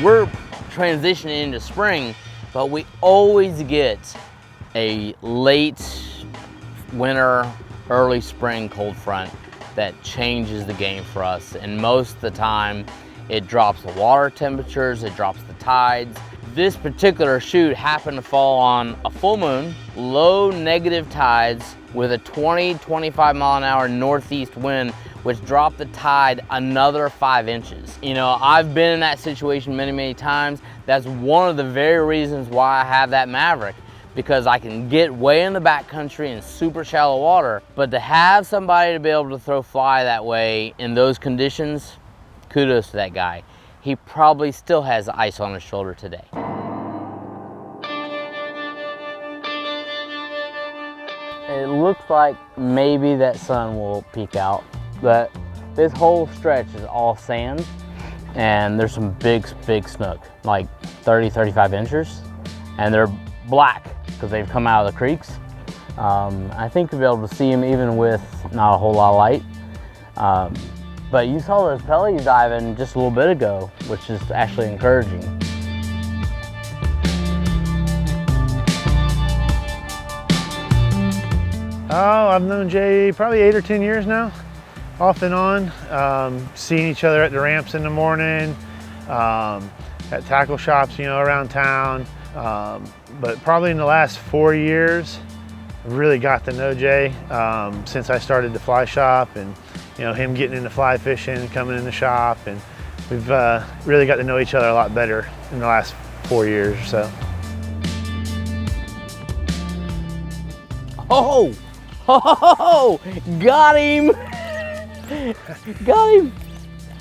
we're transitioning into spring, but we always get a late winter, early spring cold front that changes the game for us. And most of the time, it drops the water temperatures, it drops the tides. This particular shoot happened to fall on a full moon, low negative tides with a 20-25 mile an hour northeast wind, which dropped the tide another 5 inches. You know, I've been in that situation many, many times. That's one of the very reasons why I have that Maverick, because I can get way in the backcountry in super shallow water. But to have somebody to be able to throw fly that way in those conditions, kudos to that guy. He probably still has ice on his shoulder today. It looks like maybe that sun will peek out, but this whole stretch is all sand, and there's some big snook, like 30-35 inches, and they're black because they've come out of the creeks. I think you'll be able to see them even with not a whole lot of light. But you saw those pellies diving just a little bit ago, which is actually encouraging. Oh, I've known Jay probably 8 or 10 years now, off and on. Seeing each other at the ramps in the morning, at tackle shops, you know, around town. But probably in the last 4 years, I really got to know Jay since I started the fly shop, and you know, him getting into fly fishing, coming in the shop, and we've really got to know each other a lot better in the last 4 years or so. Oh, oh, got him! Got him!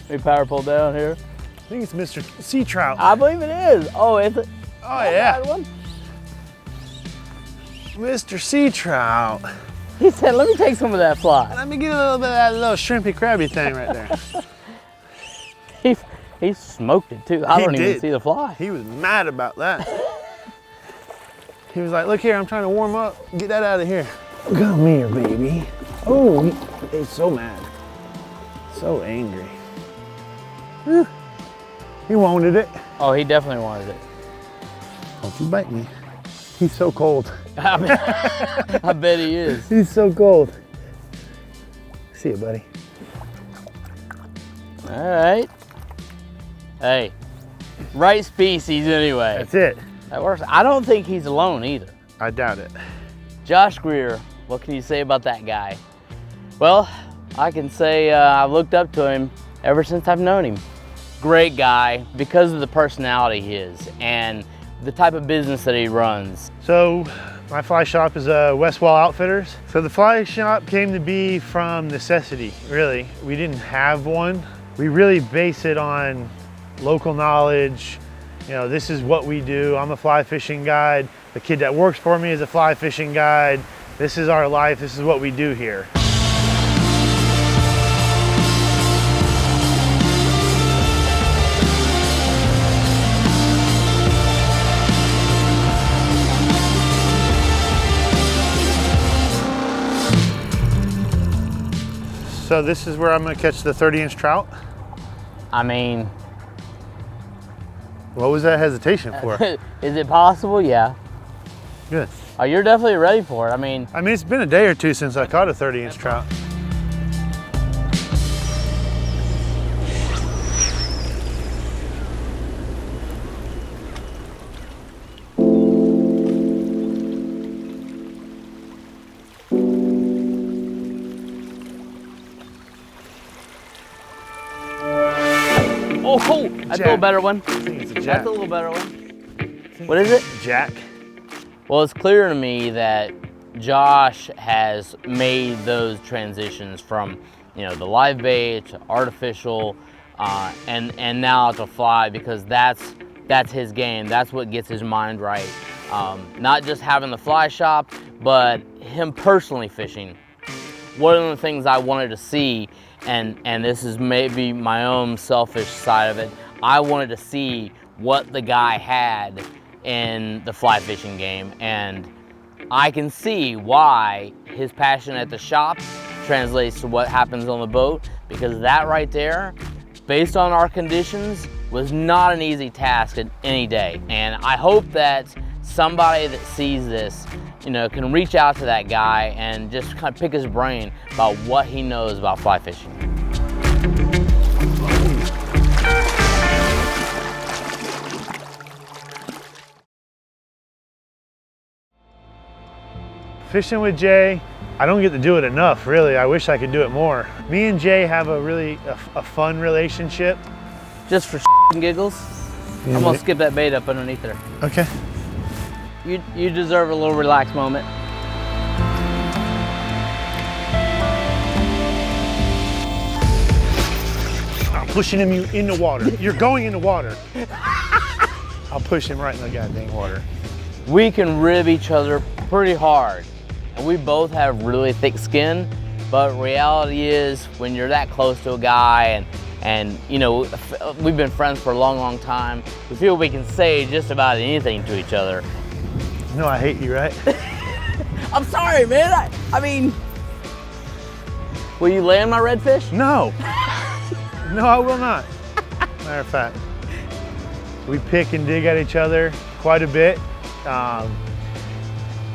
Let me power pull down here. I think it's Mr. Sea Trout. I believe it is. Oh, it's a, yeah. One. Mr. Sea Trout. He said, let me take some of that fly. Let me get a little bit of that little shrimpy crabby thing right there. he smoked it too. I don't even see the fly. He was mad about that. He was like, look here, I'm trying to warm up. Get that out of here. Come here, baby. Oh, he's so mad. So angry. Whew. He wanted it. Oh, he definitely wanted it. Don't you bite me. He's so cold. I bet he is. He's so cold. See you, buddy. All right. Hey, right species anyway. That's it. That works. I don't think he's alone either. I doubt it. Josh Greer, what can you say about that guy? Well, I can say I've looked up to him ever since I've known him. Great guy because of the personality he is and the type of business that he runs. So my fly shop is West Wall Outfitters. So the fly shop came to be from necessity, really. We didn't have one. We really base it on local knowledge. You know, this is what we do. I'm a fly fishing guide. The kid that works for me is a fly fishing guide. This is our life. This is what we do here. So this is where I'm gonna catch the 30-inch trout. I mean, what was that hesitation for? Is it possible? Yeah. Good. Oh, you're definitely ready for it. I mean, it's been a day or two since I caught a 30-inch trout. oh, that's a little better one. I think it's a jack. That's a little better one. What is it? Jack. Well, it's clear to me that Josh has made those transitions from, you know, the live bait to artificial, and now to fly, because that's his game. That's what gets his mind right. Not just having the fly shop, but him personally fishing. One of the things I wanted to see, and this is maybe my own selfish side of it, I wanted to see what the guy had in the fly fishing game, and I can see why his passion at the shop translates to what happens on the boat, because that right there based on our conditions, was not an easy task at any day. And I hope that somebody that sees this, you know, can reach out to that guy and just kind of pick his brain about what he knows about fly fishing. Fishing with Jay, I don't get to do it enough, really. I wish I could do it more. Me and Jay have a really fun relationship. Just for and giggles, I'm gonna skip that bait up underneath there. Okay. You deserve a little relaxed moment. I'm pushing him in the water. You're going in the water. I'll push him right in the goddamn water. We can rib each other pretty hard. And we both have really thick skin, but reality is when you're that close to a guy and you know, we've been friends for a long, long time, we feel we can say just about anything to each other. You know I hate you, right? I'm sorry, man. I mean, will you land my redfish? No. No, I will not. Matter of fact, we pick and dig at each other quite a bit.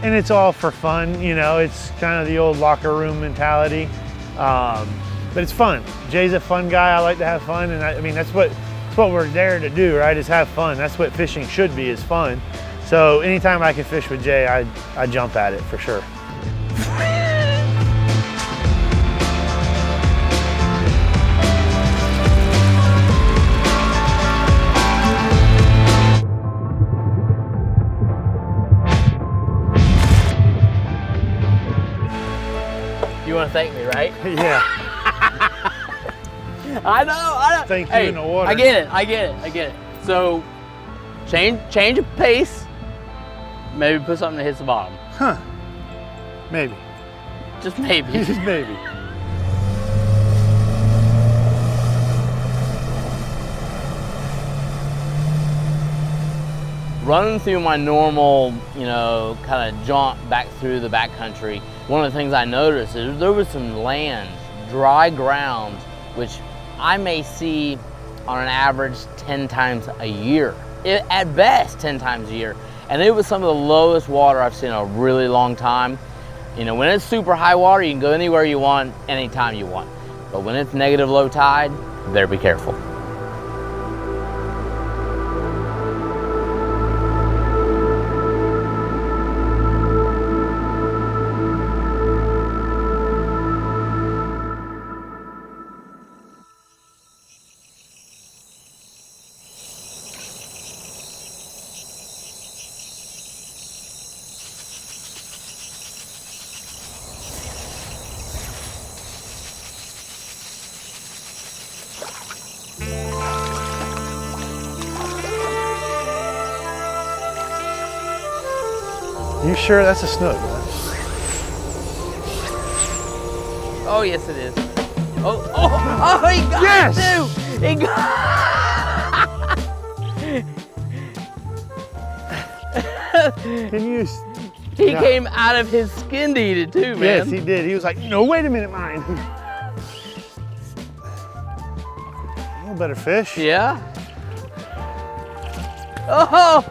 And it's all for fun, you know, it's kind of the old locker room mentality. But it's fun. Jay's a fun guy. I like to have fun. And I mean, that's what we're there to do, right? Is have fun. That's what fishing should be, is fun. So anytime I can fish with Jay, I jump at it for sure. You want to thank me, right? Yeah. I know. Thank you hey, in the water. I get it. So, change of pace. Maybe put something that hits the bottom. Huh. Maybe. Just maybe. Just maybe. Running through my normal, you know, kind of jaunt back through the backcountry, one of the things I noticed is there was some land, dry ground, which I may see on an average 10 times a year. At best, 10 times a year. And it was some of the lowest water I've seen in a really long time. You know, when it's super high water, you can go anywhere you want, anytime you want. But when it's negative low tide, better be careful. You sure that's a snook? Oh, yes it is. Oh, he got yes! it too! He got Can you? He came out of his skin to eat it too, man. Yes, he did. He was like, no, wait a minute, mine. A little better fish. Yeah? Oh!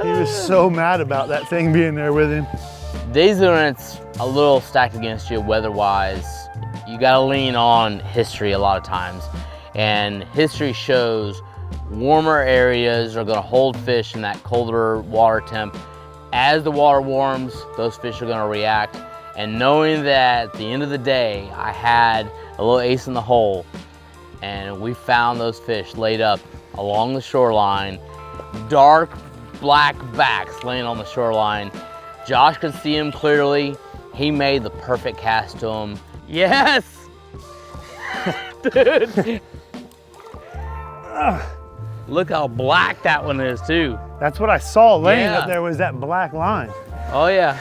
He was so mad about that thing being there with him. Days when it's a little stacked against you weather-wise, you gotta lean on history a lot of times. And history shows warmer areas are gonna hold fish in that colder water temp. As the water warms, those fish are gonna react. And knowing that at the end of the day, I had a little ace in the hole, and we found those fish laid up along the shoreline, dark black backs laying on the shoreline. Josh could see him clearly. He made the perfect cast to him. Yes! Dude. Look how black that one is too. That's what I saw laying up there, was that black line. Oh yeah.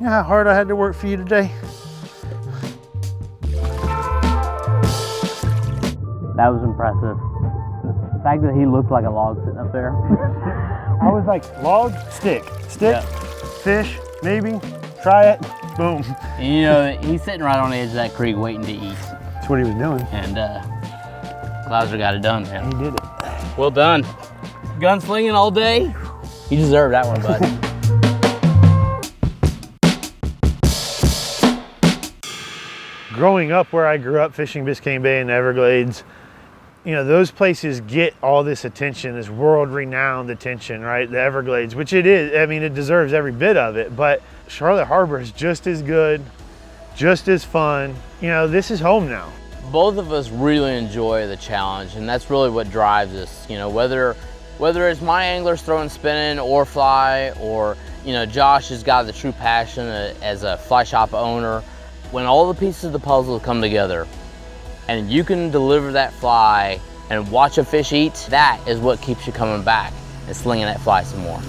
You know how hard I had to work for you today? That was impressive. The fact that he looked like a log sitting up there. I was like, log, stick, Yeah. fish, maybe, try it. Boom. And you know, he's sitting right on the edge of that creek waiting to eat. That's what he was doing. And Clouser got it done, man. He did it. Well done. Gunslinging all day. You deserve that one, bud. Growing up where I grew up, fishing Biscayne Bay and the Everglades, you know, those places get all this attention, this world-renowned attention, right? The Everglades, which it is. I mean, it deserves every bit of it, but Charlotte Harbor is just as good, just as fun. You know, this is home now. Both of us really enjoy the challenge, and that's really what drives us. You know, whether it's my anglers throwing spinning or fly, or, you know, Josh has got the true passion as a fly shop owner. When all the pieces of the puzzle come together and you can deliver that fly and watch a fish eat, that is what keeps you coming back and slinging that fly some more.